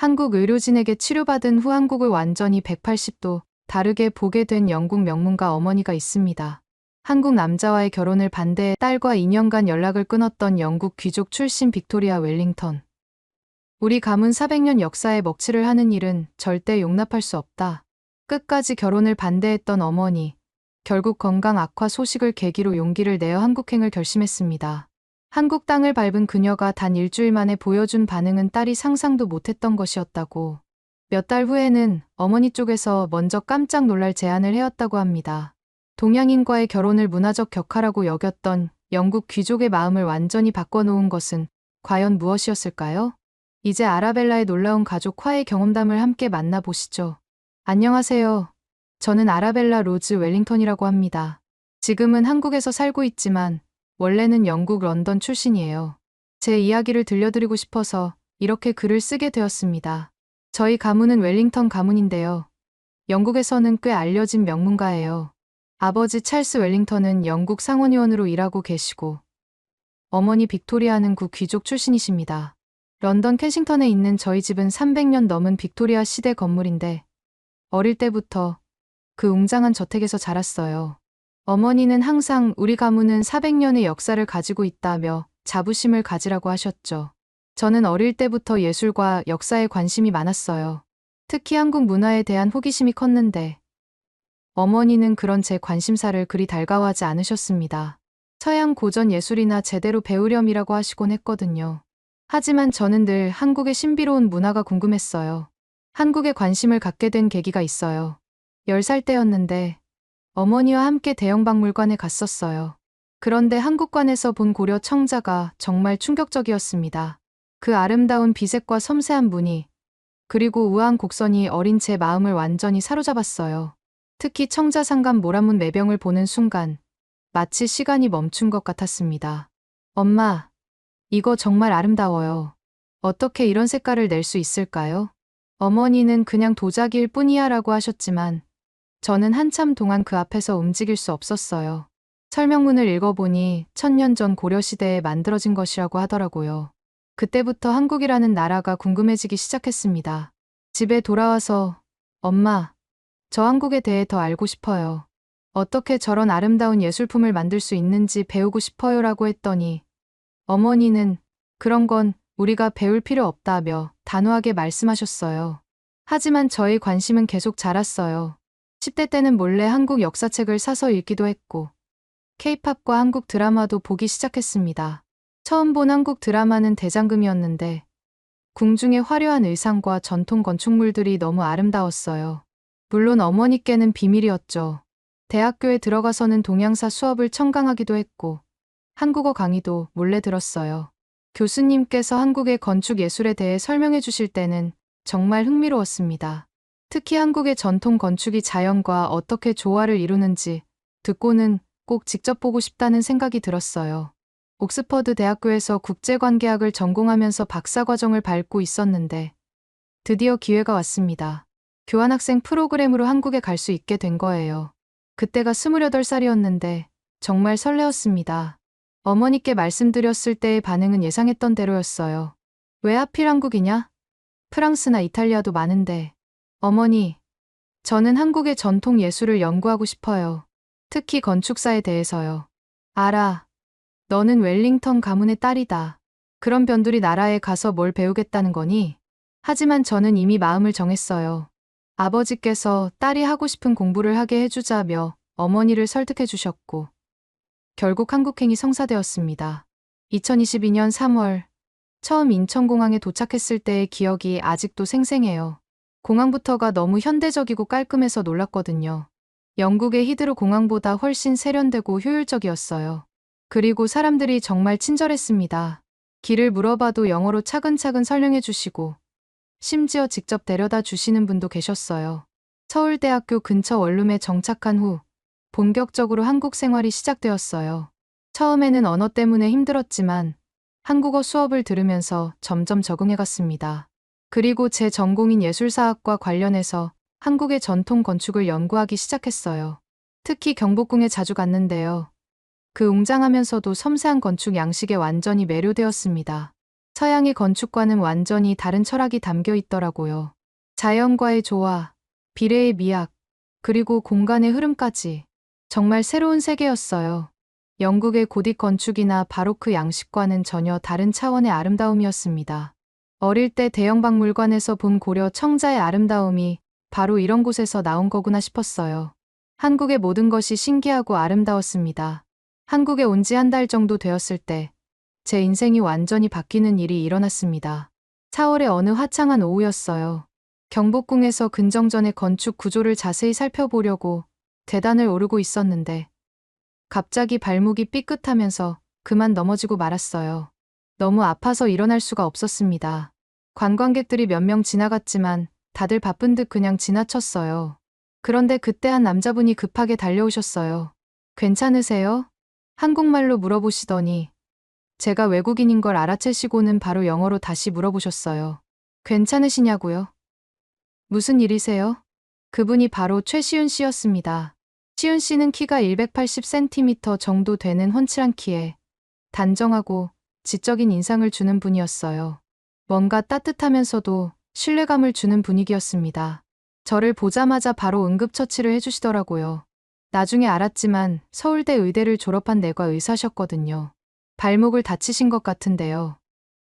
한국 의료진에게 치료받은 후 한국을 완전히 180도 다르게 보게 된 영국 명문가 어머니가 있습니다. 한국 남자와의 결혼을 반대해 딸과 2년간 연락을 끊었던 영국 귀족 출신 빅토리아 웰링턴. 우리 가문 400년 역사에 먹칠을 하는 일은 절대 용납할 수 없다. 끝까지 결혼을 반대했던 어머니. 결국 건강 악화 소식을 계기로 용기를 내어 한국행을 결심했습니다. 한국 땅을 밟은 그녀가 단 일주일 만에 보여준 반응은 딸이 상상도 못했던 것이었다고. 몇 달 후에는 어머니 쪽에서 먼저 깜짝 놀랄 제안을 해왔다고 합니다. 동양인과의 결혼을 문화적 격하라고 여겼던 영국 귀족의 마음을 완전히 바꿔놓은 것은 과연 무엇이었을까요? 이제 아라벨라의 놀라운 가족화의 경험담을 함께 만나보시죠. 안녕하세요. 저는 아라벨라 로즈 웰링턴이라고 합니다. 지금은 한국에서 살고 있지만 원래는 영국 런던 출신이에요. 제 이야기를 들려드리고 싶어서 이렇게 글을 쓰게 되었습니다. 저희 가문은 웰링턴 가문인데요. 영국에서는 꽤 알려진 명문가예요. 아버지 찰스 웰링턴은 영국 상원의원으로 일하고 계시고 어머니 빅토리아는 귀족 출신이십니다. 런던 켄싱턴에 있는 저희 집은 300년 넘은 빅토리아 시대 건물인데 어릴 때부터 그 웅장한 저택에서 자랐어요. 어머니는 항상 우리 가문은 400년의 역사를 가지고 있다며 자부심을 가지라고 하셨죠. 저는 어릴 때부터 예술과 역사에 관심이 많았어요. 특히 한국 문화에 대한 호기심이 컸는데 어머니는 그런 제 관심사를 그리 달가워하지 않으셨습니다. 서양 고전 예술이나 제대로 배우렴이라고 하시곤 했거든요. 하지만 저는 늘 한국의 신비로운 문화가 궁금했어요. 한국에 관심을 갖게 된 계기가 있어요. 10살 때였는데 어머니와 함께 대형박물관에 갔었어요. 그런데 한국관에서 본 고려 청자가 정말 충격적이었습니다. 그 아름다운 비색과 섬세한 무늬, 그리고 우아한 곡선이 어린 제 마음을 완전히 사로잡았어요. 특히 청자상감 모란문 매병을 보는 순간 마치 시간이 멈춘 것 같았습니다. 엄마, 이거 정말 아름다워요. 어떻게 이런 색깔을 낼 수 있을까요? 어머니는 그냥 도자기일 뿐이야 라고 하셨지만 저는 한참 동안 그 앞에서 움직일 수 없었어요. 설명문을 읽어보니 1000년 전 고려시대에 만들어진 것이라고 하더라고요. 그때부터 한국이라는 나라가 궁금해지기 시작했습니다. 집에 돌아와서 엄마, 저 한국에 대해 더 알고 싶어요. 어떻게 저런 아름다운 예술품을 만들 수 있는지 배우고 싶어요 라고 했더니 어머니는 그런 건 우리가 배울 필요 없다며 단호하게 말씀하셨어요. 하지만 저의 관심은 계속 자랐어요. 10대 때는 몰래 한국 역사책을 사서 읽기도 했고 K-팝과 한국 드라마도 보기 시작했습니다. 처음 본 한국 드라마는 대장금이었는데 궁중의 화려한 의상과 전통 건축물들이 너무 아름다웠어요. 물론 어머니께는 비밀이었죠. 대학교에 들어가서는 동양사 수업을 청강하기도 했고 한국어 강의도 몰래 들었어요. 교수님께서 한국의 건축 예술에 대해 설명해 주실 때는 정말 흥미로웠습니다. 특히 한국의 전통 건축이 자연과 어떻게 조화를 이루는지 듣고는 꼭 직접 보고 싶다는 생각이 들었어요. 옥스퍼드 대학교에서 국제관계학을 전공하면서 박사과정을 밟고 있었는데 드디어 기회가 왔습니다. 교환학생 프로그램으로 한국에 갈 수 있게 된 거예요. 그때가 28살이었는데 정말 설레었습니다. 어머니께 말씀드렸을 때의 반응은 예상했던 대로였어요. 왜 하필 한국이냐? 프랑스나 이탈리아도 많은데. 어머니, 저는 한국의 전통 예술을 연구하고 싶어요. 특히 건축사에 대해서요. 알아. 너는 웰링턴 가문의 딸이다. 그런 변두리 나라에 가서 뭘 배우겠다는 거니? 하지만 저는 이미 마음을 정했어요. 아버지께서 딸이 하고 싶은 공부를 하게 해주자며 어머니를 설득해 주셨고 결국 한국행이 성사되었습니다. 2022년 3월 처음 인천공항에 도착했을 때의 기억이 아직도 생생해요. 공항부터가 너무 현대적이고 깔끔해서 놀랐거든요. 영국의 히드로 공항보다 훨씬 세련되고 효율적이었어요. 그리고 사람들이 정말 친절했습니다. 길을 물어봐도 영어로 차근차근 설명해 주시고 심지어 직접 데려다 주시는 분도 계셨어요. 서울대학교 근처 원룸에 정착한 후 본격적으로 한국 생활이 시작되었어요. 처음에는 언어 때문에 힘들었지만 한국어 수업을 들으면서 점점 적응해갔습니다. 그리고 제 전공인 예술사학과 관련해서 한국의 전통 건축을 연구하기 시작했어요. 특히 경복궁에 자주 갔는데요. 그 웅장하면서도 섬세한 건축 양식에 완전히 매료되었습니다. 서양의 건축과는 완전히 다른 철학이 담겨 있더라고요. 자연과의 조화, 비례의 미학, 그리고 공간의 흐름까지 정말 새로운 세계였어요. 영국의 고딕 건축이나 바로크 양식과는 전혀 다른 차원의 아름다움이었습니다. 어릴 때 대형 박물관에서 본 고려 청자의 아름다움이 바로 이런 곳에서 나온 거구나 싶었어요. 한국의 모든 것이 신기하고 아름다웠습니다. 한국에 온 지 한 달 정도 되었을 때 제 인생이 완전히 바뀌는 일이 일어났습니다. 4월의 어느 화창한 오후였어요. 경복궁에서 근정전의 건축 구조를 자세히 살펴보려고 계단을 오르고 있었는데 갑자기 발목이 삐끗하면서 그만 넘어지고 말았어요. 너무 아파서 일어날 수가 없었습니다. 관광객들이 몇 명 지나갔지만 다들 바쁜 듯 그냥 지나쳤어요. 그런데 그때 한 남자분이 급하게 달려오셨어요. 괜찮으세요? 한국말로 물어보시더니 제가 외국인인 걸 알아채시고는 바로 영어로 다시 물어보셨어요. 괜찮으시냐고요? 무슨 일이세요? 그분이 바로 최시윤 씨였습니다. 시윤 씨는 키가 180cm 정도 되는 훤칠한 키에 단정하고 지적인 인상을 주는 분이었어요. 뭔가 따뜻하면서도 신뢰감을 주는 분위기였습니다. 저를 보자마자 바로 응급처치를 해주시더라고요. 나중에 알았지만 서울대 의대를 졸업한 내과 의사셨거든요. 발목을 다치신 것 같은데요.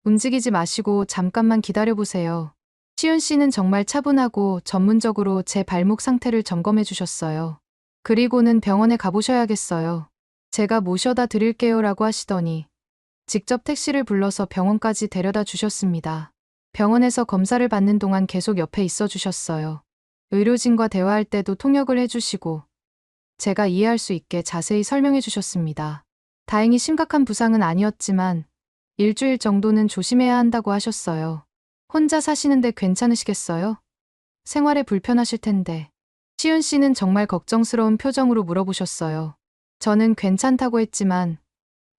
움직이지 마시고 잠깐만 기다려보세요. 시윤 씨는 정말 차분하고 전문적으로 제 발목 상태를 점검해 주셨어요. 그리고는 병원에 가보셔야겠어요. 제가 모셔다 드릴게요 라고 하시더니 직접 택시를 불러서 병원까지 데려다 주셨습니다. 병원에서 검사를 받는 동안 계속 옆에 있어 주셨어요. 의료진과 대화할 때도 통역을 해주시고 제가 이해할 수 있게 자세히 설명해 주셨습니다. 다행히 심각한 부상은 아니었지만 일주일 정도는 조심해야 한다고 하셨어요. 혼자 사시는데 괜찮으시겠어요? 생활에 불편하실 텐데. 시윤 씨는 정말 걱정스러운 표정으로 물어보셨어요. 저는 괜찮다고 했지만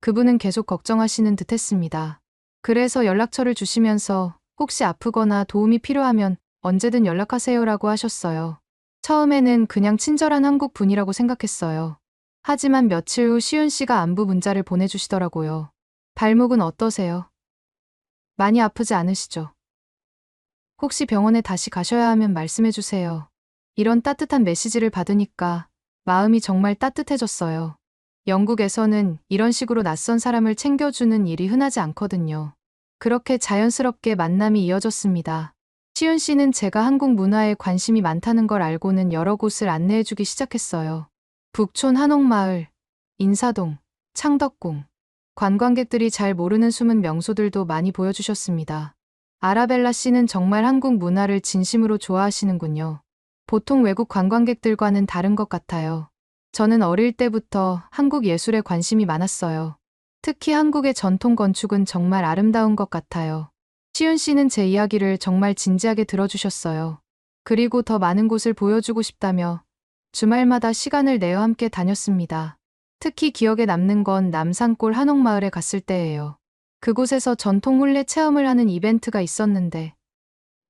그분은 계속 걱정하시는 듯 했습니다. 그래서 연락처를 주시면서 혹시 아프거나 도움이 필요하면 언제든 연락하세요라고 하셨어요. 처음에는 그냥 친절한 한국 분이라고 생각했어요. 하지만 며칠 후 시윤 씨가 안부 문자를 보내주시더라고요. 발목은 어떠세요? 많이 아프지 않으시죠? 혹시 병원에 다시 가셔야 하면 말씀해 주세요. 이런 따뜻한 메시지를 받으니까 마음이 정말 따뜻해졌어요. 영국에서는 이런 식으로 낯선 사람을 챙겨주는 일이 흔하지 않거든요. 그렇게 자연스럽게 만남이 이어졌습니다. 시윤 씨는 제가 한국 문화에 관심이 많다는 걸 알고는 여러 곳을 안내해주기 시작했어요. 북촌 한옥마을, 인사동, 창덕궁, 관광객들이 잘 모르는 숨은 명소들도 많이 보여주셨습니다. 아라벨라 씨는 정말 한국 문화를 진심으로 좋아하시는군요. 보통 외국 관광객들과는 다른 것 같아요. 저는 어릴 때부터 한국 예술에 관심이 많았어요. 특히 한국의 전통 건축은 정말 아름다운 것 같아요. 시윤 씨는 제 이야기를 정말 진지하게 들어주셨어요. 그리고 더 많은 곳을 보여주고 싶다며 주말마다 시간을 내어 함께 다녔습니다. 특히 기억에 남는 건 남산골 한옥마을에 갔을 때예요. 그곳에서 전통 홀레 체험을 하는 이벤트가 있었는데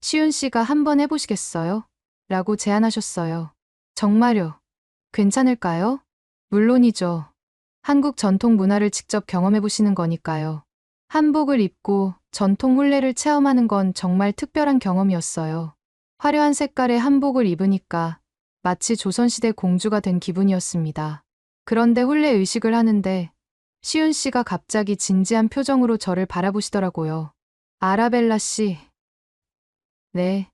시윤 씨가 한번 해보시겠어요? 라고 제안하셨어요. 정말요? 괜찮을까요? 물론이죠. 한국 전통 문화를 직접 경험해보시는 거니까요. 한복을 입고 전통 홀레를 체험하는 건 정말 특별한 경험이었어요. 화려한 색깔의 한복을 입으니까 마치 조선시대 공주가 된 기분이었습니다. 그런데 홀레 의식을 하는데 시윤 씨가 갑자기 진지한 표정으로 저를 바라보시더라고요. 아라벨라 씨. 네.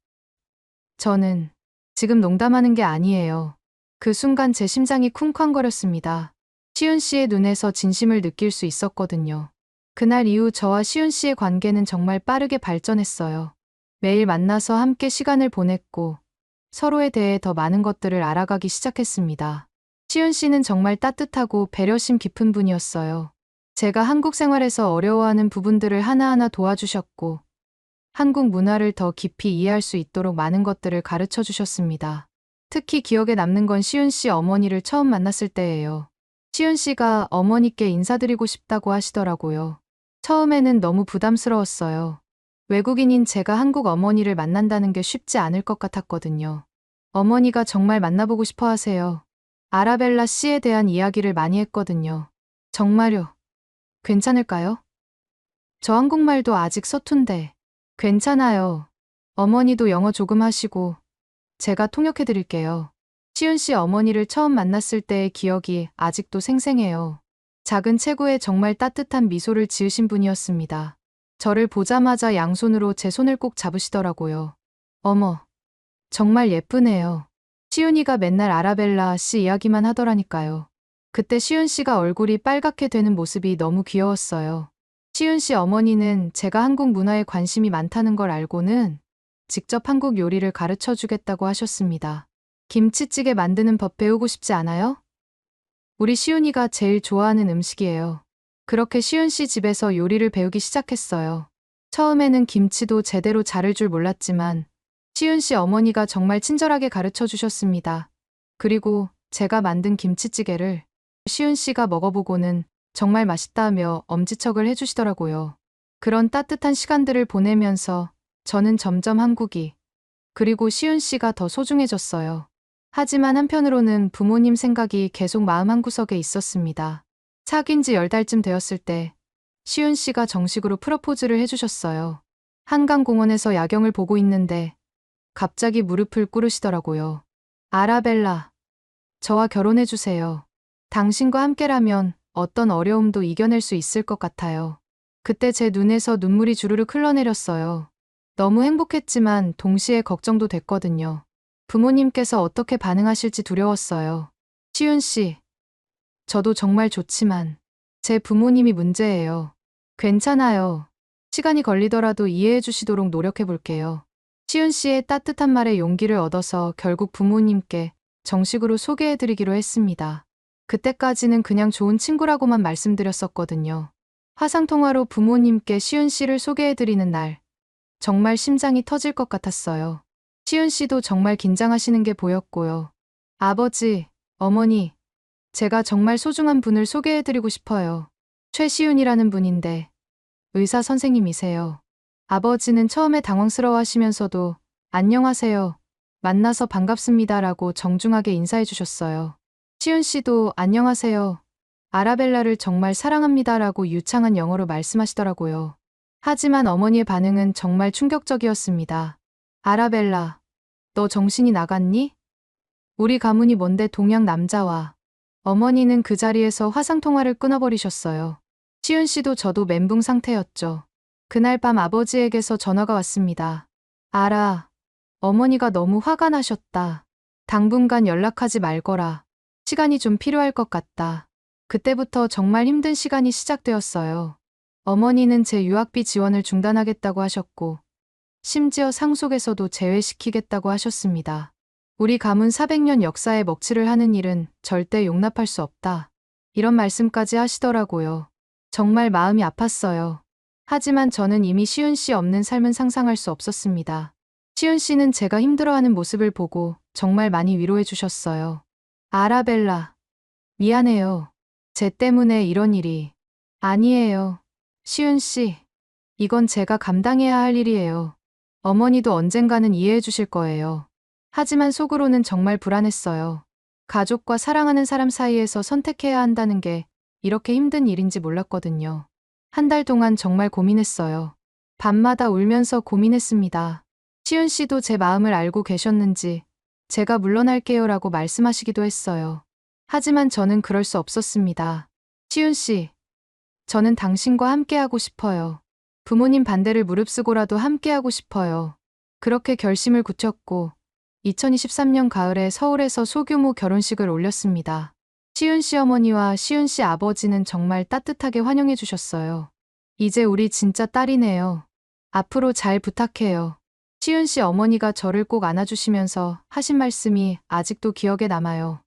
저는 지금 농담하는 게 아니에요. 그 순간 제 심장이 쿵쾅거렸습니다. 시윤 씨의 눈에서 진심을 느낄 수 있었거든요. 그날 이후 저와 시윤 씨의 관계는 정말 빠르게 발전했어요. 매일 만나서 함께 시간을 보냈고 서로에 대해 더 많은 것들을 알아가기 시작했습니다. 시윤 씨는 정말 따뜻하고 배려심 깊은 분이었어요. 제가 한국 생활에서 어려워하는 부분들을 하나하나 도와주셨고 한국 문화를 더 깊이 이해할 수 있도록 많은 것들을 가르쳐 주셨습니다. 특히 기억에 남는 건 시윤 씨 어머니를 처음 만났을 때예요. 시윤 씨가 어머니께 인사드리고 싶다고 하시더라고요. 처음에는 너무 부담스러웠어요. 외국인인 제가 한국 어머니를 만난다는 게 쉽지 않을 것 같았거든요. 어머니가 정말 만나보고 싶어 하세요. 아라벨라 씨에 대한 이야기를 많이 했거든요. 정말요? 괜찮을까요? 저 한국말도 아직 서툰데. 괜찮아요. 어머니도 영어 조금 하시고 제가 통역해 드릴게요. 시은 씨 어머니를 처음 만났을 때의 기억이 아직도 생생해요. 작은 체구에 정말 따뜻한 미소를 지으신 분이었습니다. 저를 보자마자 양손으로 제 손을 꼭 잡으시더라고요. 어머, 정말 예쁘네요. 시은이가 맨날 아라벨라 씨 이야기만 하더라니까요. 그때 시은 씨가 얼굴이 빨갛게 되는 모습이 너무 귀여웠어요. 시은 씨 어머니는 제가 한국 문화에 관심이 많다는 걸 알고는 직접 한국 요리를 가르쳐 주겠다고 하셨습니다. 김치찌개 만드는 법 배우고 싶지 않아요? 우리 시은이가 제일 좋아하는 음식이에요. 그렇게 시은 씨 집에서 요리를 배우기 시작했어요. 처음에는 김치도 제대로 자를 줄 몰랐지만 시은 씨 어머니가 정말 친절하게 가르쳐 주셨습니다. 그리고 제가 만든 김치찌개를 시은 씨가 먹어보고는 정말 맛있다며 엄지척을 해주시더라고요. 그런 따뜻한 시간들을 보내면서 저는 점점 한국이, 그리고 시은 씨가 더 소중해졌어요. 하지만 한편으로는 부모님 생각이 계속 마음 한구석에 있었습니다. 사귄 지 10달쯤 되었을 때 시은 씨가 정식으로 프러포즈를 해주셨어요. 한강공원에서 야경을 보고 있는데 갑자기 무릎을 꿇으시더라고요. 아라벨라, 저와 결혼해주세요. 당신과 함께라면 어떤 어려움도 이겨낼 수 있을 것 같아요. 그때 제 눈에서 눈물이 주르륵 흘러내렸어요. 너무 행복했지만 동시에 걱정도 됐거든요. 부모님께서 어떻게 반응하실지 두려웠어요. 시은 씨, 저도 정말 좋지만 제 부모님이 문제예요. 괜찮아요. 시간이 걸리더라도 이해해 주시도록 노력해 볼게요. 시은 씨의 따뜻한 말에 용기를 얻어서 결국 부모님께 정식으로 소개해 드리기로 했습니다. 그때까지는 그냥 좋은 친구라고만 말씀드렸었거든요. 화상통화로 부모님께 시은 씨를 소개해 드리는 날, 정말 심장이 터질 것 같았어요. 시은 씨도 정말 긴장하시는 게 보였고요. 아버지, 어머니, 제가 정말 소중한 분을 소개해 드리고 싶어요. 최시윤이라는 분인데 의사 선생님이세요. 아버지는 처음에 당황스러워 하시면서도 안녕하세요. 만나서 반갑습니다라고 정중하게 인사해 주셨어요. 시은 씨도 안녕하세요. 아라벨라를 정말 사랑합니다라고 유창한 영어로 말씀하시더라고요. 하지만 어머니의 반응은 정말 충격적이었습니다. 아라벨라, 너 정신이 나갔니? 우리 가문이 뭔데 동양 남자와. 어머니는 그 자리에서 화상통화를 끊어버리셨어요. 시은 씨도 저도 멘붕 상태였죠. 그날 밤 아버지에게서 전화가 왔습니다. 알아. 어머니가 너무 화가 나셨다. 당분간 연락하지 말거라. 시간이 좀 필요할 것 같다. 그때부터 정말 힘든 시간이 시작되었어요. 어머니는 제 유학비 지원을 중단하겠다고 하셨고, 심지어 상속에서도 제외시키겠다고 하셨습니다. 우리 가문 400년 역사에 먹칠을 하는 일은 절대 용납할 수 없다. 이런 말씀까지 하시더라고요. 정말 마음이 아팠어요. 하지만 저는 이미 시은 씨 없는 삶은 상상할 수 없었습니다. 시은 씨는 제가 힘들어하는 모습을 보고 정말 많이 위로해 주셨어요. 아라벨라, 미안해요. 쟤 때문에 이런 일이. 아니에요. 시은 씨, 이건 제가 감당해야 할 일이에요. 어머니도 언젠가는 이해해 주실 거예요. 하지만 속으로는 정말 불안했어요. 가족과 사랑하는 사람 사이에서 선택해야 한다는 게 이렇게 힘든 일인지 몰랐거든요. 한 달 동안 정말 고민했어요. 밤마다 울면서 고민했습니다. 시은 씨도 제 마음을 알고 계셨는지 제가 물러날게요라고 말씀하시기도 했어요. 하지만 저는 그럴 수 없었습니다. 시은 씨, 저는 당신과 함께하고 싶어요. 부모님 반대를 무릅쓰고라도 함께하고 싶어요. 그렇게 결심을 굳혔고 2023년 가을에 서울에서 소규모 결혼식을 올렸습니다. 시은 씨 어머니와 시은 씨 아버지는 정말 따뜻하게 환영해 주셨어요. 이제 우리 진짜 딸이네요. 앞으로 잘 부탁해요. 시은 씨 어머니가 저를 꼭 안아주시면서 하신 말씀이 아직도 기억에 남아요.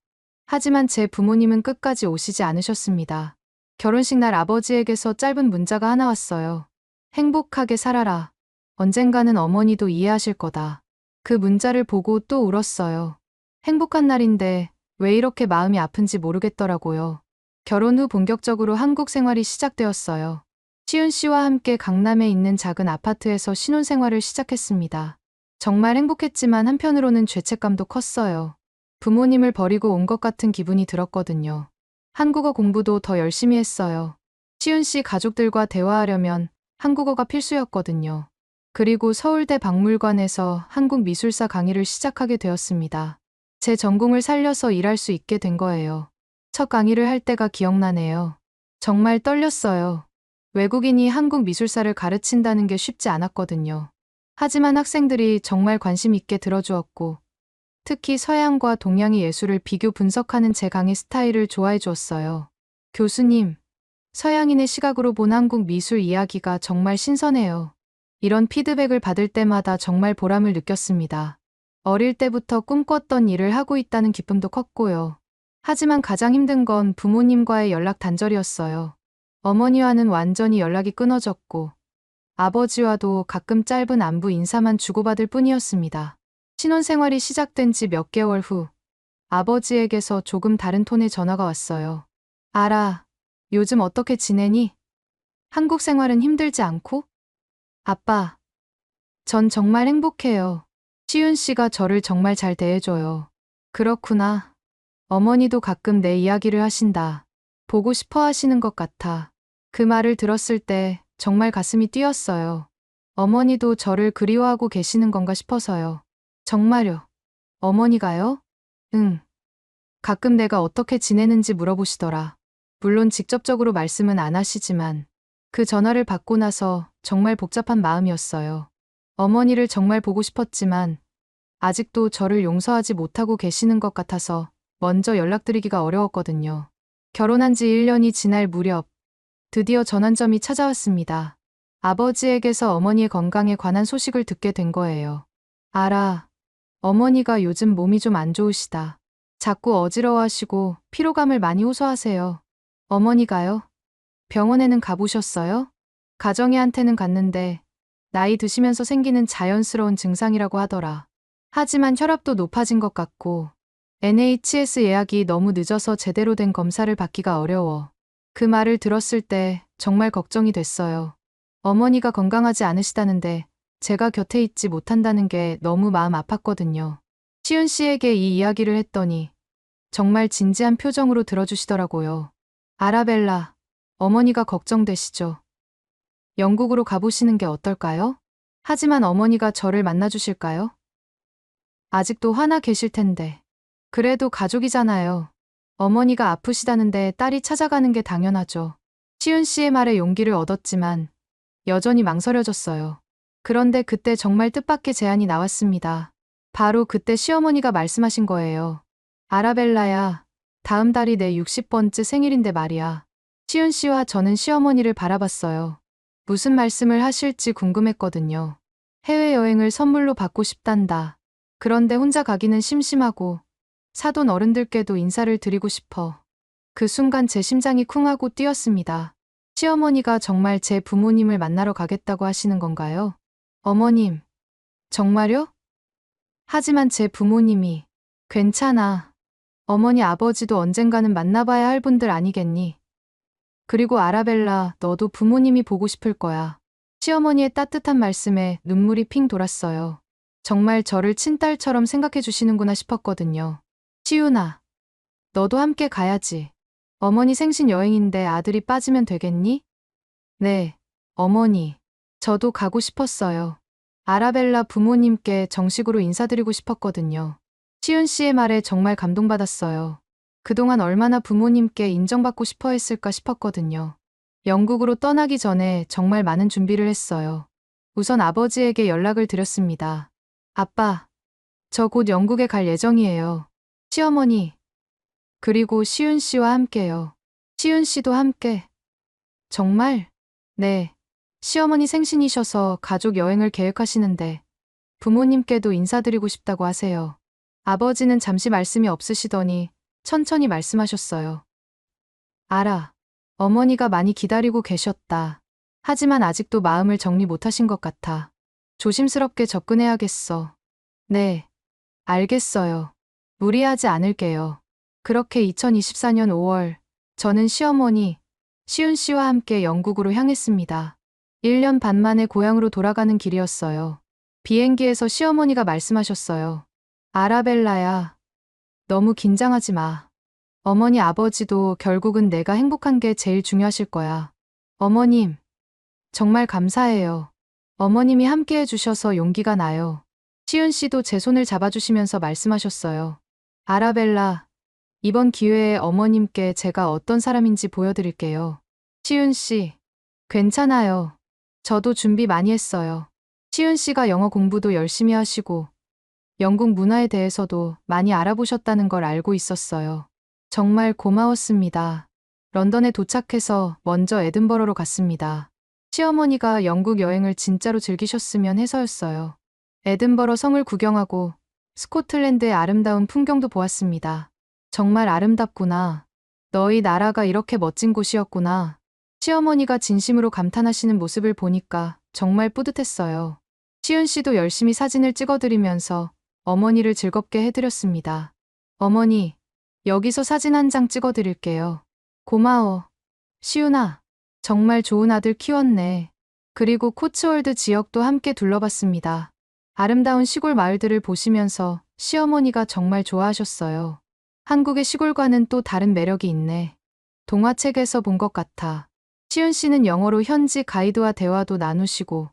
하지만 제 부모님은 끝까지 오시지 않으셨습니다. 결혼식 날 아버지에게서 짧은 문자가 하나 왔어요. 행복하게 살아라. 언젠가는 어머니도 이해하실 거다. 그 문자를 보고 또 울었어요. 행복한 날인데 왜 이렇게 마음이 아픈지 모르겠더라고요. 결혼 후 본격적으로 한국 생활이 시작되었어요. 시은 씨와 함께 강남에 있는 작은 아파트에서 신혼생활을 시작했습니다. 정말 행복했지만 한편으로는 죄책감도 컸어요. 부모님을 버리고 온 것 같은 기분이 들었거든요. 한국어 공부도 더 열심히 했어요. 시은 씨 가족들과 대화하려면 한국어가 필수였거든요. 그리고 서울대 박물관에서 한국미술사 강의를 시작하게 되었습니다. 제 전공을 살려서 일할 수 있게 된 거예요. 첫 강의를 할 때가 기억나네요. 정말 떨렸어요. 외국인이 한국 미술사를 가르친다는 게 쉽지 않았거든요. 하지만 학생들이 정말 관심 있게 들어주었고, 특히 서양과 동양의 예술을 비교 분석하는 제 강의 스타일을 좋아해 주었어요. 교수님, 서양인의 시각으로 본 한국 미술 이야기가 정말 신선해요. 이런 피드백을 받을 때마다 정말 보람을 느꼈습니다. 어릴 때부터 꿈꿨던 일을 하고 있다는 기쁨도 컸고요. 하지만 가장 힘든 건 부모님과의 연락 단절이었어요. 어머니와는 완전히 연락이 끊어졌고, 아버지와도 가끔 짧은 안부 인사만 주고받을 뿐이었습니다. 신혼생활이 시작된 지 몇 개월 후, 아버지에게서 조금 다른 톤의 전화가 왔어요. 알아, 요즘 어떻게 지내니? 한국 생활은 힘들지 않고? 아빠, 전 정말 행복해요. 시윤 씨가 저를 정말 잘 대해줘요. 그렇구나. 어머니도 가끔 내 이야기를 하신다. 보고 싶어 하시는 것 같아. 그 말을 들었을 때 정말 가슴이 뛰었어요. 어머니도 저를 그리워하고 계시는 건가 싶어서요. 정말요? 어머니가요? 응. 가끔 내가 어떻게 지내는지 물어보시더라. 물론 직접적으로 말씀은 안 하시지만 그 전화를 받고 나서 정말 복잡한 마음이었어요. 어머니를 정말 보고 싶었지만 아직도 저를 용서하지 못하고 계시는 것 같아서 먼저 연락드리기가 어려웠거든요. 결혼한 지 1년이 지날 무렵 드디어 전환점이 찾아왔습니다. 아버지에게서 어머니의 건강에 관한 소식을 듣게 된 거예요. 알아, 어머니가 요즘 몸이 좀 안 좋으시다. 자꾸 어지러워하시고 피로감을 많이 호소하세요. 어머니가요? 병원에는 가보셨어요? 가정의한테는 갔는데 나이 드시면서 생기는 자연스러운 증상이라고 하더라. 하지만 혈압도 높아진 것 같고 NHS 예약이 너무 늦어서 제대로 된 검사를 받기가 어려워. 그 말을 들었을 때 정말 걱정이 됐어요. 어머니가 건강하지 않으시다는데 제가 곁에 있지 못한다는 게 너무 마음 아팠거든요. 시윤 씨에게 이 이야기를 했더니 정말 진지한 표정으로 들어주시더라고요. 아라벨라, 어머니가 걱정되시죠? 영국으로 가보시는 게 어떨까요? 하지만 어머니가 저를 만나주실까요? 아직도 화나 계실 텐데. 그래도 가족이잖아요. 어머니가 아프시다는데 딸이 찾아가는 게 당연하죠. 시윤 씨의 말에 용기를 얻었지만 여전히 망설여졌어요. 그런데 그때 정말 뜻밖의 제안이 나왔습니다. 바로 그때 시어머니가 말씀하신 거예요. 아라벨라야, 다음 달이 내 60번째 생일인데 말이야. 시윤 씨와 저는 시어머니를 바라봤어요. 무슨 말씀을 하실지 궁금했거든요. 해외여행을 선물로 받고 싶단다. 그런데 혼자 가기는 심심하고 사돈 어른들께도 인사를 드리고 싶어. 그 순간 제 심장이 쿵하고 뛰었습니다. 시어머니가 정말 제 부모님을 만나러 가겠다고 하시는 건가요? 어머님, 정말요? 하지만 제 부모님이 괜찮아. 어머니 아버지도 언젠가는 만나봐야 할 분들 아니겠니? 그리고 아라벨라, 너도 부모님이 보고 싶을 거야. 시어머니의 따뜻한 말씀에 눈물이 핑 돌았어요. 정말 저를 친딸처럼 생각해 주시는구나 싶었거든요. 시윤아, 너도 함께 가야지. 어머니 생신 여행인데 아들이 빠지면 되겠니? 네, 어머니. 저도 가고 싶었어요. 아라벨라 부모님께 정식으로 인사드리고 싶었거든요. 시윤 씨의 말에 정말 감동받았어요. 그동안 얼마나 부모님께 인정받고 싶어 했을까 싶었거든요. 영국으로 떠나기 전에 정말 많은 준비를 했어요. 우선 아버지에게 연락을 드렸습니다. 아빠, 저 곧 영국에 갈 예정이에요. 시어머니, 그리고 시윤 씨와 함께요. 시윤 씨도 함께. 정말? 네. 시어머니 생신이셔서 가족 여행을 계획하시는데 부모님께도 인사드리고 싶다고 하세요. 아버지는 잠시 말씀이 없으시더니 천천히 말씀하셨어요. 알아. 어머니가 많이 기다리고 계셨다. 하지만 아직도 마음을 정리 못하신 것 같아. 조심스럽게 접근해야겠어. 네. 알겠어요. 무리하지 않을게요. 그렇게 2024년 5월, 저는 시어머니, 시윤 씨와 함께 영국으로 향했습니다. 1년 반 만에 고향으로 돌아가는 길이었어요. 비행기에서 시어머니가 말씀하셨어요. 아라벨라야, 너무 긴장하지 마. 어머니 아버지도 결국은 내가 행복한 게 제일 중요하실 거야. 어머님, 정말 감사해요. 어머님이 함께 해주셔서 용기가 나요. 시은 씨도 제 손을 잡아주시면서 말씀하셨어요. 아라벨라, 이번 기회에 어머님께 제가 어떤 사람인지 보여드릴게요. 시은 씨, 괜찮아요. 저도 준비 많이 했어요. 시은 씨가 영어 공부도 열심히 하시고 영국 문화에 대해서도 많이 알아보셨다는 걸 알고 있었어요. 정말 고마웠습니다. 런던에 도착해서 먼저 에든버러로 갔습니다. 시어머니가 영국 여행을 진짜로 즐기셨으면 해서였어요. 에든버러 성을 구경하고 스코틀랜드의 아름다운 풍경도 보았습니다. 정말 아름답구나. 너희 나라가 이렇게 멋진 곳이었구나. 시어머니가 진심으로 감탄하시는 모습을 보니까 정말 뿌듯했어요. 시은 씨도 열심히 사진을 찍어드리면서 어머니를 즐겁게 해드렸습니다. 어머니, 여기서 사진 한 장 찍어드릴게요. 고마워. 시은아, 정말 좋은 아들 키웠네. 그리고 코츠월드 지역도 함께 둘러봤습니다. 아름다운 시골 마을들을 보시면서 시어머니가 정말 좋아하셨어요. 한국의 시골과는 또 다른 매력이 있네. 동화책에서 본 것 같아. 시은 씨는 영어로 현지 가이드와 대화도 나누시고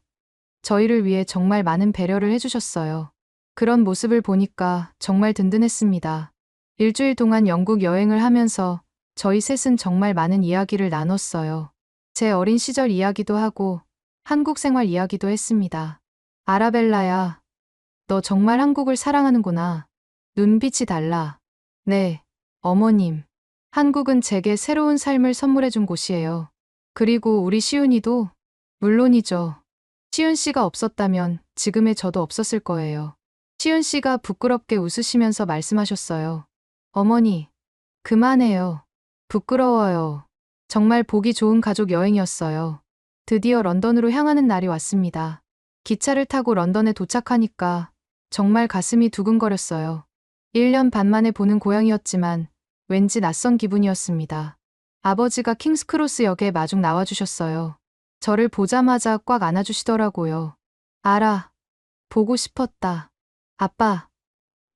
저희를 위해 정말 많은 배려를 해주셨어요. 그런 모습을 보니까 정말 든든했습니다. 일주일 동안 영국 여행을 하면서 저희 셋은 정말 많은 이야기를 나눴어요. 제 어린 시절 이야기도 하고 한국 생활 이야기도 했습니다. 아라벨라야, 너 정말 한국을 사랑하는구나. 눈빛이 달라. 네, 어머님. 한국은 제게 새로운 삶을 선물해준 곳이에요. 그리고 우리 시은이도 물론이죠. 시은 씨가 없었다면 지금의 저도 없었을 거예요. 시은 씨가 부끄럽게 웃으시면서 말씀하셨어요. 어머니, 그만해요. 부끄러워요. 정말 보기 좋은 가족 여행이었어요. 드디어 런던으로 향하는 날이 왔습니다. 기차를 타고 런던에 도착하니까 정말 가슴이 두근거렸어요. 1년 반 만에 보는 고향이었지만 왠지 낯선 기분이었습니다. 아버지가 킹스크로스 역에 마중 나와주셨어요. 저를 보자마자 꽉 안아주시더라고요. 알아, 보고 싶었다. 아빠,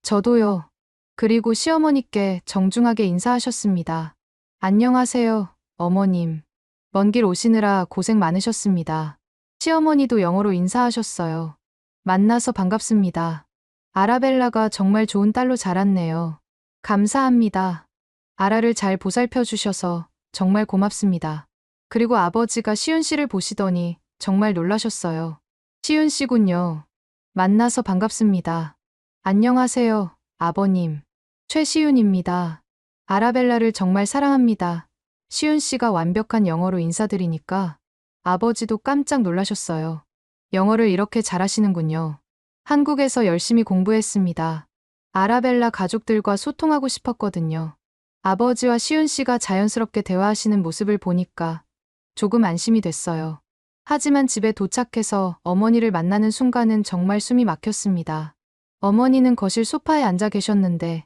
저도요. 그리고 시어머니께 정중하게 인사하셨습니다. 안녕하세요, 어머님. 먼 길 오시느라 고생 많으셨습니다. 시어머니도 영어로 인사하셨어요. 만나서 반갑습니다. 아라벨라가 정말 좋은 딸로 자랐네요. 감사합니다. 아라를 잘 보살펴 주셔서 정말 고맙습니다. 그리고 아버지가 시은 씨를 보시더니 정말 놀라셨어요. 시은 씨군요. 만나서 반갑습니다. 안녕하세요, 아버님. 최시윤입니다. 아라벨라를 정말 사랑합니다. 시은 씨가 완벽한 영어로 인사드리니까 아버지도 깜짝 놀라셨어요. 영어를 이렇게 잘하시는군요. 한국에서 열심히 공부했습니다. 아라벨라 가족들과 소통하고 싶었거든요. 아버지와 시은 씨가 자연스럽게 대화하시는 모습을 보니까 조금 안심이 됐어요. 하지만 집에 도착해서 어머니를 만나는 순간은 정말 숨이 막혔습니다. 어머니는 거실 소파에 앉아 계셨는데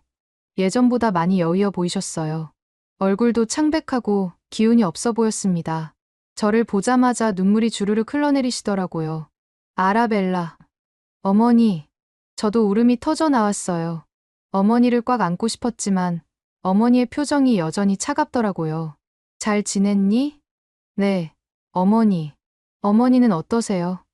예전보다 많이 여위어 보이셨어요. 얼굴도 창백하고 기운이 없어 보였습니다. 저를 보자마자 눈물이 주르륵 흘러내리시더라고요. 아라벨라. 어머니, 저도 울음이 터져 나왔어요. 어머니를 꽉 안고 싶었지만 어머니의 표정이 여전히 차갑더라고요. 잘 지냈니? 네, 어머니. 어머니는 어떠세요?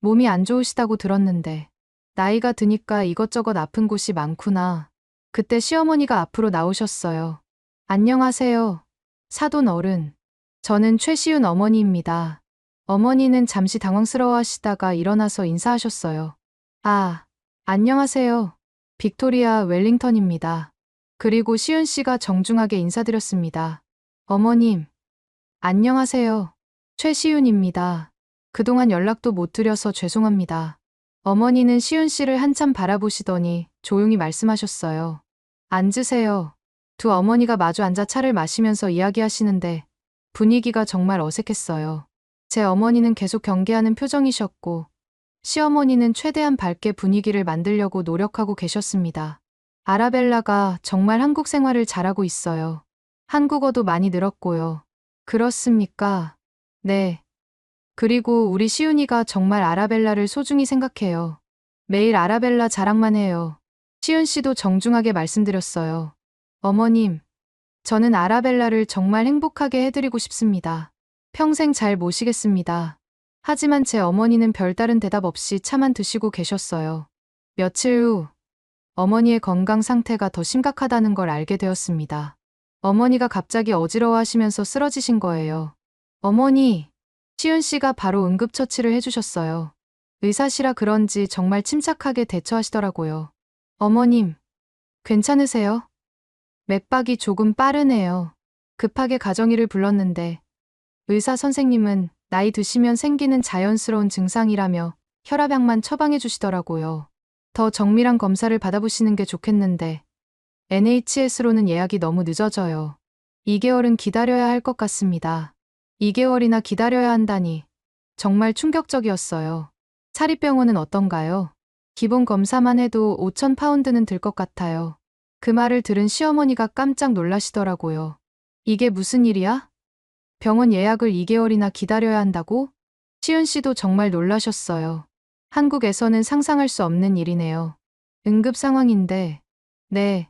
몸이 안 좋으시다고 들었는데. 나이가 드니까 이것저것 아픈 곳이 많구나. 그때 시어머니가 앞으로 나오셨어요. 안녕하세요, 사돈 어른. 저는 최시윤 어머니입니다. 어머니는 잠시 당황스러워하시다가 일어나서 인사하셨어요. 아, 안녕하세요. 빅토리아 웰링턴입니다. 그리고 시은 씨가 정중하게 인사드렸습니다. 어머님, 안녕하세요. 최시윤입니다. 그동안 연락도 못 드려서 죄송합니다. 어머니는 시은 씨를 한참 바라보시더니 조용히 말씀하셨어요. 앉으세요. 두 어머니가 마주 앉아 차를 마시면서 이야기하시는데 분위기가 정말 어색했어요. 제 어머니는 계속 경계하는 표정이셨고 시어머니는 최대한 밝게 분위기를 만들려고 노력하고 계셨습니다. 아라벨라가 정말 한국 생활을 잘하고 있어요. 한국어도 많이 늘었고요. 그렇습니까? 네. 그리고 우리 시윤이가 정말 아라벨라를 소중히 생각해요. 매일 아라벨라 자랑만 해요. 시은 씨도 정중하게 말씀드렸어요. 어머님, 저는 아라벨라를 정말 행복하게 해드리고 싶습니다. 평생 잘 모시겠습니다. 하지만 제 어머니는 별다른 대답 없이 차만 드시고 계셨어요. 며칠 후 어머니의 건강 상태가 더 심각하다는 걸 알게 되었습니다. 어머니가 갑자기 어지러워하시면서 쓰러지신 거예요. 어머니, 시은 씨가 바로 응급처치를 해주셨어요. 의사시라 그런지 정말 침착하게 대처하시더라고요. 어머님, 괜찮으세요? 맥박이 조금 빠르네요. 급하게 가정의를 불렀는데 의사 선생님은 나이 드시면 생기는 자연스러운 증상이라며 혈압약만 처방해 주시더라고요. 더 정밀한 검사를 받아보시는 게 좋겠는데 NHS로는 예약이 너무 늦어져요. 2개월은 기다려야 할 것 같습니다. 2개월이나 기다려야 한다니 정말 충격적이었어요. 사립병원은 어떤가요? 기본 검사만 해도 5천 파운드는 들 것 같아요. 그 말을 들은 시어머니가 깜짝 놀라시더라고요. 이게 무슨 일이야? 병원 예약을 2개월이나 기다려야 한다고? 시은 씨도 정말 놀라셨어요. 한국에서는 상상할 수 없는 일이네요. 응급 상황인데, 네.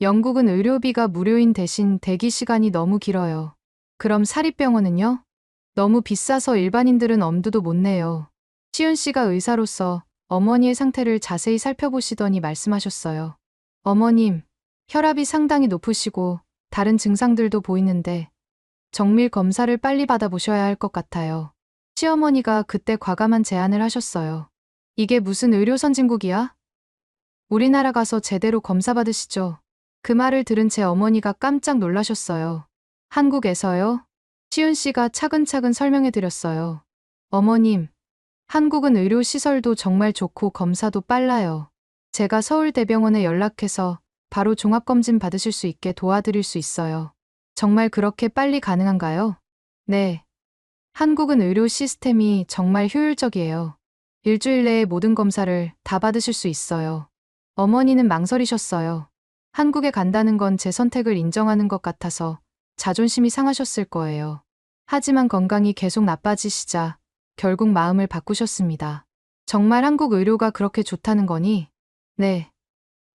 영국은 의료비가 무료인 대신 대기 시간이 너무 길어요. 그럼 사립병원은요? 너무 비싸서 일반인들은 엄두도 못 내요. 시은 씨가 의사로서 어머니의 상태를 자세히 살펴보시더니 말씀하셨어요. 어머님, 혈압이 상당히 높으시고 다른 증상들도 보이는데 정밀 검사를 빨리 받아보셔야 할 것 같아요. 시어머니가 그때 과감한 제안을 하셨어요. 이게 무슨 의료 선진국이야? 우리나라 가서 제대로 검사 받으시죠. 그 말을 들은 제 어머니가 깜짝 놀라셨어요. 한국에서요? 시은 씨가 차근차근 설명해 드렸어요. 어머님, 한국은 의료시설도 정말 좋고 검사도 빨라요. 제가 서울대병원에 연락해서 바로 종합검진 받으실 수 있게 도와드릴 수 있어요. 정말 그렇게 빨리 가능한가요? 네. 한국은 의료 시스템이 정말 효율적이에요. 일주일 내에 모든 검사를 다 받으실 수 있어요. 어머니는 망설이셨어요. 한국에 간다는 건 제 선택을 인정하는 것 같아서 자존심이 상하셨을 거예요. 하지만 건강이 계속 나빠지시자 결국 마음을 바꾸셨습니다. 정말 한국 의료가 그렇게 좋다는 거니? 네.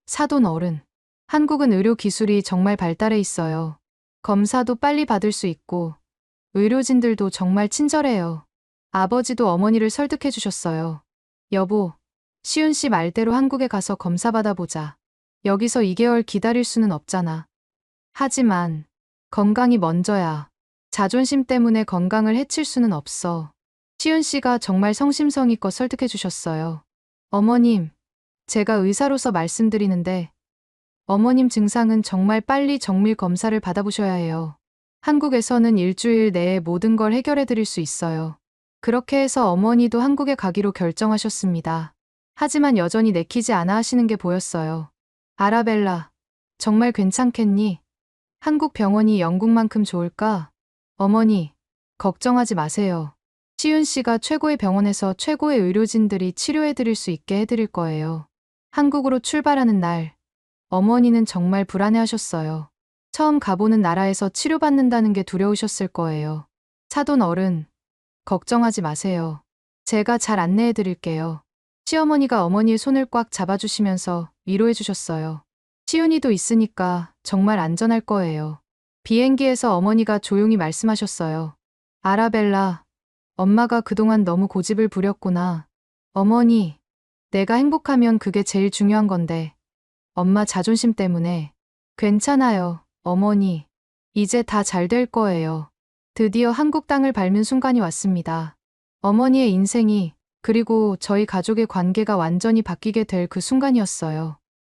사돈 어른. 한국은 의료 기술이 정말 발달해 있어요. 검사도 빨리 받을 수 있고 의료진들도 정말 친절해요. 아버지도 어머니를 설득해 주셨어요. 여보, 시은 씨 말대로 한국에 가서 검사 받아보자. 여기서 2개월 기다릴 수는 없잖아. 하지만 건강이 먼저야. 자존심 때문에 건강을 해칠 수는 없어. 시은 씨가 정말 성심성의껏 설득해 주셨어요. 어머님, 제가 의사로서 말씀드리는데 어머님 증상은 정말 빨리 정밀 검사를 받아보셔야 해요. 한국에서는 일주일 내에 모든 걸 해결해 드릴 수 있어요. 그렇게 해서 어머니도 한국에 가기로 결정하셨습니다. 하지만 여전히 내키지 않아 하시는 게 보였어요. 아라벨라, 정말 괜찮겠니? 한국 병원이 영국만큼 좋을까? 어머니, 걱정하지 마세요. 시은 씨가 최고의 병원에서 최고의 의료진들이 치료해 드릴 수 있게 해드릴 거예요. 한국으로 출발하는 날, 어머니는 정말 불안해하셨어요. 처음 가보는 나라에서 치료받는다는 게 두려우셨을 거예요. 사돈 어른, 걱정하지 마세요. 제가 잘 안내해 드릴게요. 시어머니가 어머니의 손을 꽉 잡아주시면서 위로해 주셨어요. 시은이도 있으니까 정말 안전할 거예요. 비행기에서 어머니가 조용히 말씀하셨어요. 아라벨라, 엄마가 그동안 너무 고집을 부렸구나. 어머니, 내가 행복하면 그게 제일 중요한 건데. 엄마 자존심 때문에. 괜찮아요, 어머니. 이제 다 잘 될 거예요. 드디어 한국 땅을 밟는 순간이 왔습니다. 어머니의 인생이, 그리고 저희 가족의 관계가 완전히 바뀌게 될 그 순간이었어요.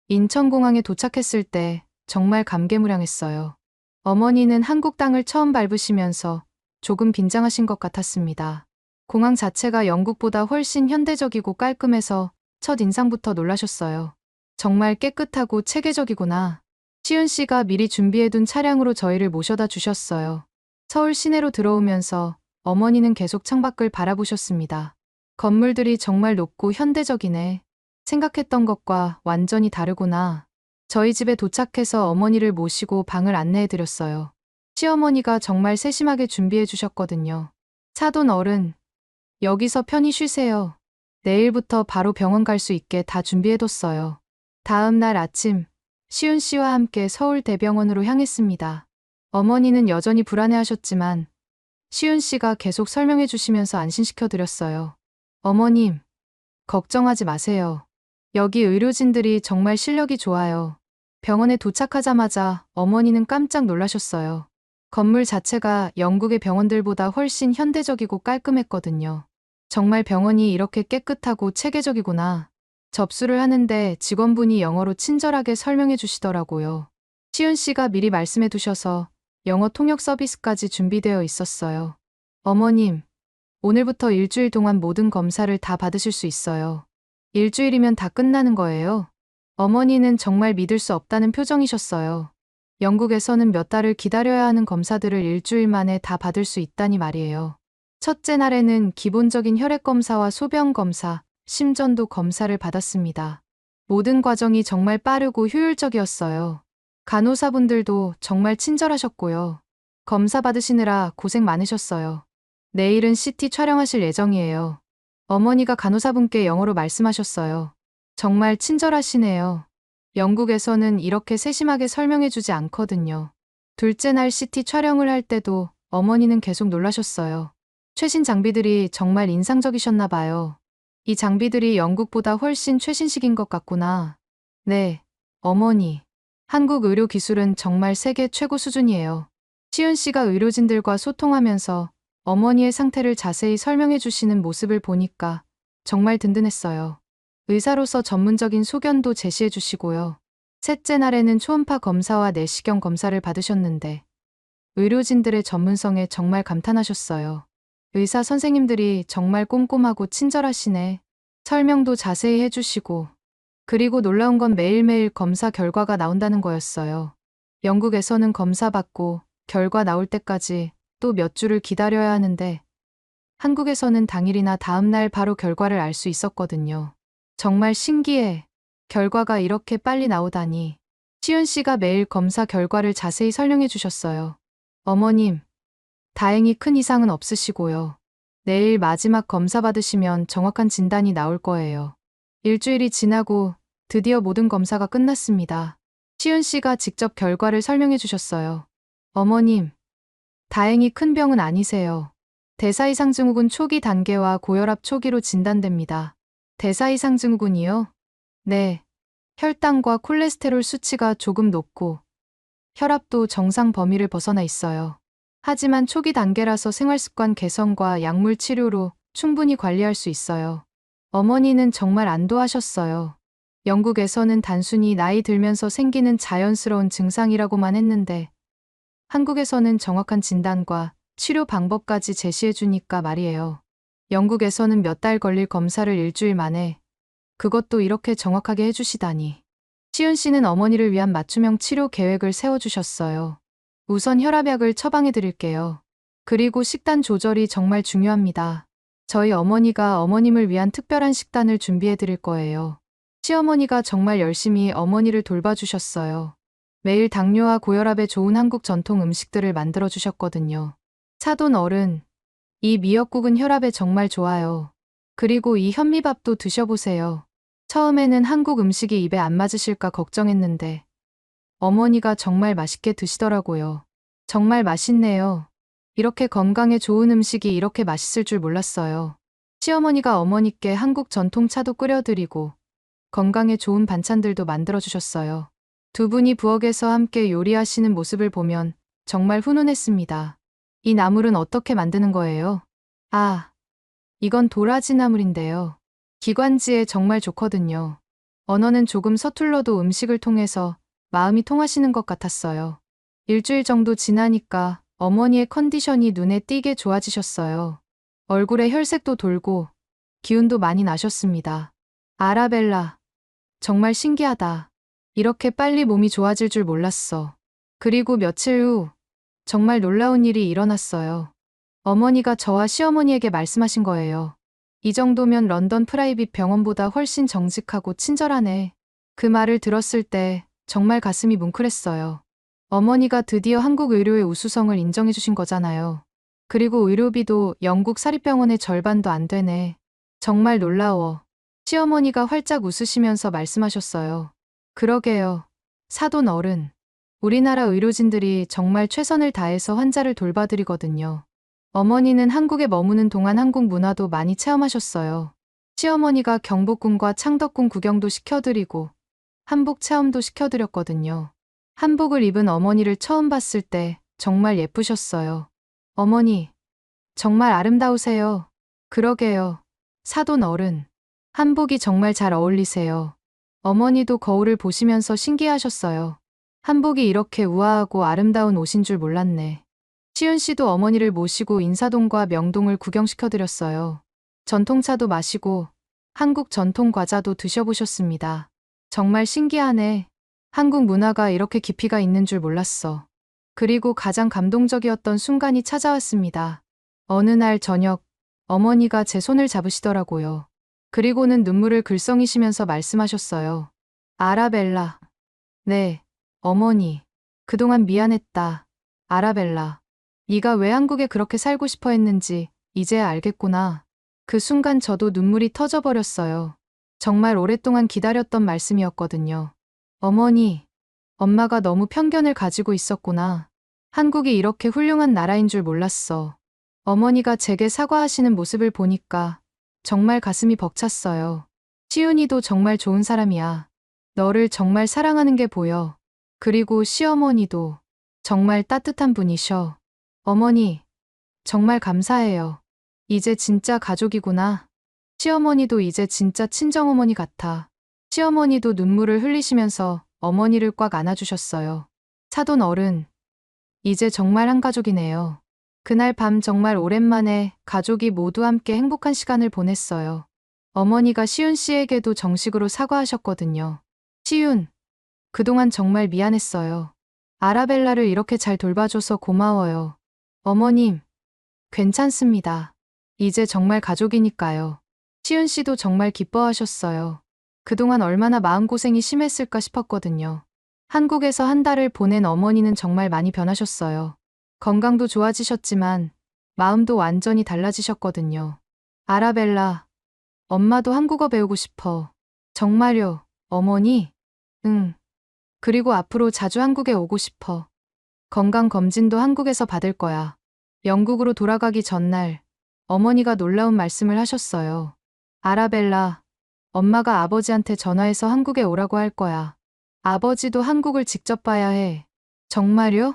인천공항에 도착했을 때 정말 감개무량했어요. 어머니는 한국 땅을 처음 밟으시면서 조금 긴장하신 것 같았습니다. 공항 자체가 영국보다 훨씬 현대적이고 깔끔해서 첫 인상부터 놀라셨어요. 정말 깨끗하고 체계적이구나. 시은 씨가 미리 준비해둔 차량으로 저희를 모셔다 주셨어요. 서울 시내로 들어오면서 어머니는 계속 창밖을 바라보셨습니다. 건물들이 정말 높고 현대적이네. 생각했던 것과 완전히 다르구나. 저희 집에 도착해서 어머니를 모시고 방을 안내해드렸어요. 시어머니가 정말 세심하게 준비해 주셨거든요. 사돈 어른, 여기서 편히 쉬세요. 내일부터 바로 병원 갈 수 있게 다 준비해뒀어요. 다음 날 아침, 시은 씨와 함께 서울대병원으로 향했습니다. 어머니는 여전히 불안해하셨지만 시윤 씨가 계속 설명해 주시면서 안심시켜 드렸어요. 어머님, 걱정하지 마세요. 여기 의료진들이 정말 실력이 좋아요. 병원에 도착하자마자 어머니는 깜짝 놀라셨어요. 건물 자체가 영국의 병원들보다 훨씬 현대적이고 깔끔했거든요. 정말 병원이 이렇게 깨끗하고 체계적이구나. 접수를 하는데 직원분이 영어로 친절하게 설명해 주시더라고요. 시윤 씨가 미리 말씀해 두셔서 영어 통역 서비스까지 준비되어 있었어요. 어머님, 오늘부터 일주일 동안 모든 검사를 다 받으실 수 있어요. 일주일이면 다 끝나는 거예요. 어머니는 정말 믿을 수 없다는 표정이셨어요. 영국에서는 몇 달을 기다려야 하는 검사들을 일주일 만에 다 받을 수 있다니 말이에요. 첫째 날에는 기본적인 혈액 검사와 소변 검사, 심전도 검사를 받았습니다. 모든 과정이 정말 빠르고 효율적이었어요. 간호사분들도 정말 친절하셨고요. 검사 받으시느라 고생 많으셨어요. 내일은 CT 촬영하실 예정이에요. 어머니가 간호사분께 영어로 말씀하셨어요. 정말 친절하시네요. 영국에서는 이렇게 세심하게 설명해주지 않거든요. 둘째 날 CT 촬영을 할 때도 어머니는 계속 놀라셨어요. 최신 장비들이 정말 인상적이셨나 봐요. 이 장비들이 영국보다 훨씬 최신식인 것 같구나. 네, 어머니. 한국 의료 기술은 정말 세계 최고 수준이에요. 시은 씨가 의료진들과 소통하면서 어머니의 상태를 자세히 설명해 주시는 모습을 보니까 정말 든든했어요. 의사로서 전문적인 소견도 제시해 주시고요. 셋째 날에는 초음파 검사와 내시경 검사를 받으셨는데 의료진들의 전문성에 정말 감탄하셨어요. 의사 선생님들이 정말 꼼꼼하고 친절하시네. 설명도 자세히 해주시고 그리고 놀라운 건 매일매일 검사 결과가 나온다는 거였어요. 영국에서는 검사 받고 결과 나올 때까지 또 몇 주를 기다려야 하는데 한국에서는 당일이나 다음날 바로 결과를 알 수 있었거든요. 정말 신기해. 결과가 이렇게 빨리 나오다니. 시윤 씨가 매일 검사 결과를 자세히 설명해 주셨어요. 어머님, 다행히 큰 이상은 없으시고요. 내일 마지막 검사 받으시면 정확한 진단이 나올 거예요. 일주일이 지나고 드디어 모든 검사가 끝났습니다. 시윤 씨가 직접 결과를 설명해 주셨어요. 어머님, 다행히 큰 병은 아니세요. 대사이상 증후군 초기 단계와 고혈압 초기로 진단됩니다. 대사이상 증후군이요? 네. 혈당과 콜레스테롤 수치가 조금 높고 혈압도 정상 범위를 벗어나 있어요. 하지만 초기 단계라서 생활습관 개선과 약물 치료로 충분히 관리할 수 있어요. 어머니는 정말 안도하셨어요. 영국에서는 단순히 나이 들면서 생기는 자연스러운 증상이라고만 했는데 한국에서는 정확한 진단과 치료 방법까지 제시해 주니까 말이에요. 영국에서는 몇 달 걸릴 검사를 일주일 만에 그것도 이렇게 정확하게 해주시다니. 시은 씨는 어머니를 위한 맞춤형 치료 계획을 세워주셨어요. 우선 혈압약을 처방해 드릴게요. 그리고 식단 조절이 정말 중요합니다. 저희 어머니가 어머님을 위한 특별한 식단을 준비해 드릴 거예요. 시어머니가 정말 열심히 어머니를 돌봐주셨어요. 매일 당뇨와 고혈압에 좋은 한국 전통 음식들을 만들어 주셨거든요. 사돈 어른, 이 미역국은 혈압에 정말 좋아요. 그리고 이 현미밥도 드셔보세요. 처음에는 한국 음식이 입에 안 맞으실까 걱정했는데 어머니가 정말 맛있게 드시더라고요. 정말 맛있네요. 이렇게 건강에 좋은 음식이 이렇게 맛있을 줄 몰랐어요. 시어머니가 어머니께 한국 전통 차도 끓여드리고 건강에 좋은 반찬들도 만들어주셨어요. 두 분이 부엌에서 함께 요리하시는 모습을 보면 정말 훈훈했습니다. 이 나물은 어떻게 만드는 거예요? 아, 이건 도라지 나물인데요. 기관지에 정말 좋거든요. 언어는 조금 서툴러도 음식을 통해서 마음이 통하시는 것 같았어요. 일주일 정도 지나니까 어머니의 컨디션이 눈에 띄게 좋아지셨어요. 얼굴에 혈색도 돌고 기운도 많이 나셨습니다. 아라벨라, 정말 신기하다. 이렇게 빨리 몸이 좋아질 줄 몰랐어. 그리고 며칠 후 정말 놀라운 일이 일어났어요. 어머니가 저와 시어머니에게 말씀하신 거예요. 이 정도면 런던 프라이빗 병원보다 훨씬 정직하고 친절하네. 그 말을 들었을 때 정말 가슴이 뭉클했어요. 어머니가 드디어 한국 의료의 우수성을 인정해 주신 거잖아요. 그리고 의료비도 영국 사립병원의 절반도 안 되네. 정말 놀라워. 시어머니가 활짝 웃으시면서 말씀하셨어요. 그러게요. 사돈 어른. 우리나라 의료진들이 정말 최선을 다해서 환자를 돌봐드리거든요. 어머니는 한국에 머무는 동안 한국 문화도 많이 체험하셨어요. 시어머니가 경복궁과 창덕궁 구경도 시켜드리고 한복 체험도 시켜드렸거든요. 한복을 입은 어머니를 처음 봤을 때 정말 예쁘셨어요. 어머니, 정말 아름다우세요. 그러게요. 사돈 어른. 한복이 정말 잘 어울리세요. 어머니도 거울을 보시면서 신기해하셨어요. 한복이 이렇게 우아하고 아름다운 옷인 줄 몰랐네. 시은 씨도 어머니를 모시고 인사동과 명동을 구경시켜드렸어요. 전통차도 마시고 한국 전통 과자도 드셔보셨습니다. 정말 신기하네. 한국 문화가 이렇게 깊이가 있는 줄 몰랐어. 그리고 가장 감동적이었던 순간이 찾아왔습니다. 어느 날 저녁, 어머니가 제 손을 잡으시더라고요. 그리고는 눈물을 글썽이시면서 말씀하셨어요. 아라벨라. 네, 어머니. 그동안 미안했다. 아라벨라. 네가 왜 한국에 그렇게 살고 싶어 했는지 이제야 알겠구나. 그 순간 저도 눈물이 터져버렸어요. 정말 오랫동안 기다렸던 말씀이었거든요. 어머니, 엄마가 너무 편견을 가지고 있었구나. 한국이 이렇게 훌륭한 나라인 줄 몰랐어. 어머니가 제게 사과하시는 모습을 보니까 정말 가슴이 벅찼어요. 시은이도 정말 좋은 사람이야. 너를 정말 사랑하는 게 보여. 그리고 시어머니도 정말 따뜻한 분이셔. 어머니, 정말 감사해요. 이제 진짜 가족이구나. 시어머니도 이제 진짜 친정어머니 같아. 시어머니도 눈물을 흘리시면서 어머니를 꽉 안아주셨어요. 사돈 어른, 이제 정말 한 가족이네요. 그날 밤 정말 오랜만에 가족이 모두 함께 행복한 시간을 보냈어요. 어머니가 시윤 씨에게도 정식으로 사과하셨거든요. 시윤, 그동안 정말 미안했어요. 아라벨라를 이렇게 잘 돌봐줘서 고마워요. 어머님, 괜찮습니다. 이제 정말 가족이니까요. 시윤 씨도 정말 기뻐하셨어요. 그동안 얼마나 마음고생이 심했을까 싶었거든요. 한국에서 한 달을 보낸 어머니는 정말 많이 변하셨어요. 건강도 좋아지셨지만 마음도 완전히 달라지셨거든요. 아라벨라, 엄마도 한국어 배우고 싶어. 정말요, 어머니? 응. 그리고 앞으로 자주 한국에 오고 싶어. 건강검진도 한국에서 받을 거야. 영국으로 돌아가기 전날 어머니가 놀라운 말씀을 하셨어요. 아라벨라, 엄마가 아버지한테 전화해서 한국에 오라고 할 거야. 아버지도 한국을 직접 봐야 해. 정말요?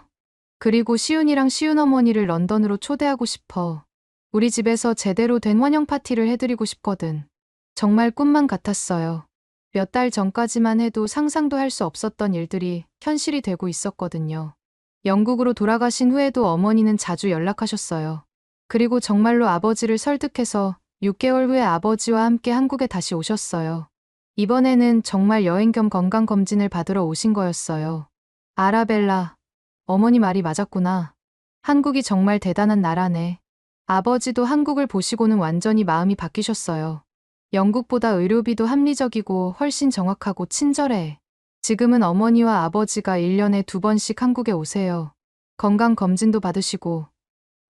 그리고 시윤이랑 시윤어머니를 런던으로 초대하고 싶어. 우리 집에서 제대로 된 환영 파티를 해드리고 싶거든. 정말 꿈만 같았어요. 몇 달 전까지만 해도 상상도 할 수 없었던 일들이 현실이 되고 있었거든요. 영국으로 돌아가신 후에도 어머니는 자주 연락하셨어요. 그리고 정말로 아버지를 설득해서 6개월 후에 아버지와 함께 한국에 다시 오셨어요. 이번에는 정말 여행 겸 건강검진을 받으러 오신 거였어요. 아라벨라, 어머니 말이 맞았구나. 한국이 정말 대단한 나라네. 아버지도 한국을 보시고는 완전히 마음이 바뀌셨어요. 영국보다 의료비도 합리적이고 훨씬 정확하고 친절해. 지금은 어머니와 아버지가 1년에 2번씩 한국에 오세요. 건강검진도 받으시고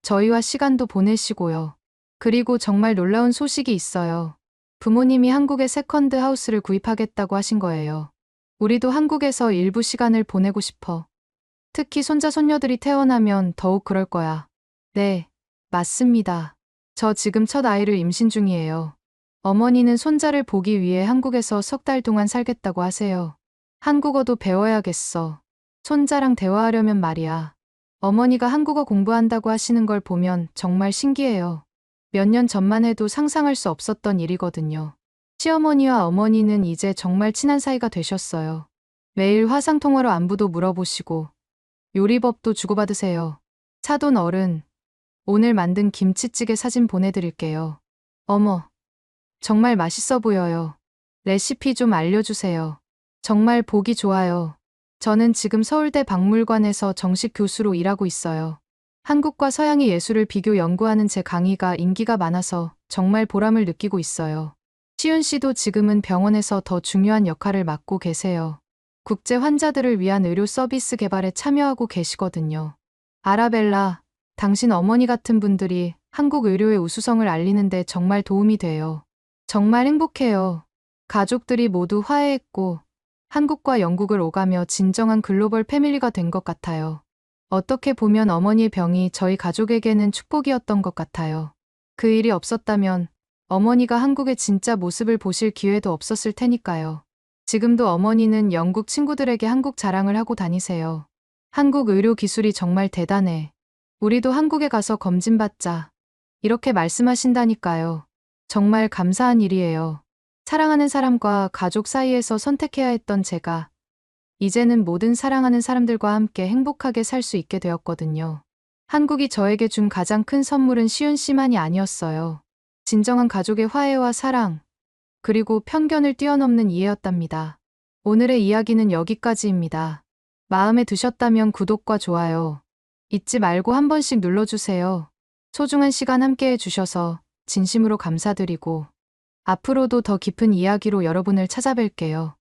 저희와 시간도 보내시고요. 그리고 정말 놀라운 소식이 있어요. 부모님이 한국에 세컨드 하우스를 구입하겠다고 하신 거예요. 우리도 한국에서 일부 시간을 보내고 싶어. 특히 손자 손녀들이 태어나면 더욱 그럴 거야. 네, 맞습니다. 저 지금 첫 아이를 임신 중이에요. 어머니는 손자를 보기 위해 한국에서 3달 동안 살겠다고 하세요. 한국어도 배워야겠어. 손자랑 대화하려면 말이야. 어머니가 한국어 공부한다고 하시는 걸 보면 정말 신기해요. 몇 년 전만 해도 상상할 수 없었던 일이거든요. 시어머니와 어머니는 이제 정말 친한 사이가 되셨어요. 매일 화상통화로 안부도 물어보시고 요리법도 주고받으세요. 사돈 어른, 오늘 만든 김치찌개 사진 보내드릴게요. 어머, 정말 맛있어 보여요. 레시피 좀 알려주세요. 정말 보기 좋아요. 저는 지금 서울대 박물관에서 정식 교수로 일하고 있어요. 한국과 서양의 예술을 비교 연구하는 제 강의가 인기가 많아서 정말 보람을 느끼고 있어요. 시윤 씨도 지금은 병원에서 더 중요한 역할을 맡고 계세요. 국제 환자들을 위한 의료 서비스 개발에 참여하고 계시거든요. 아라벨라, 당신 어머니 같은 분들이 한국 의료의 우수성을 알리는데 정말 도움이 돼요. 정말 행복해요. 가족들이 모두 화해했고 한국과 영국을 오가며 진정한 글로벌 패밀리가 된 것 같아요. 어떻게 보면 어머니의 병이 저희 가족에게는 축복이었던 것 같아요. 그 일이 없었다면 어머니가 한국의 진짜 모습을 보실 기회도 없었을 테니까요. 지금도 어머니는 영국 친구들에게 한국 자랑을 하고 다니세요. 한국 의료 기술이 정말 대단해. 우리도 한국에 가서 검진받자. 이렇게 말씀하신다니까요. 정말 감사한 일이에요. 사랑하는 사람과 가족 사이에서 선택해야 했던 제가 이제는 모든 사랑하는 사람들과 함께 행복하게 살 수 있게 되었거든요. 한국이 저에게 준 가장 큰 선물은 시윤 씨만이 아니었어요. 진정한 가족의 화해와 사랑, 그리고 편견을 뛰어넘는 이해였답니다. 오늘의 이야기는 여기까지입니다. 마음에 드셨다면 구독과 좋아요 잊지 말고 한 번씩 눌러주세요. 소중한 시간 함께 해주셔서 진심으로 감사드리고 앞으로도 더 깊은 이야기로 여러분을 찾아뵐게요.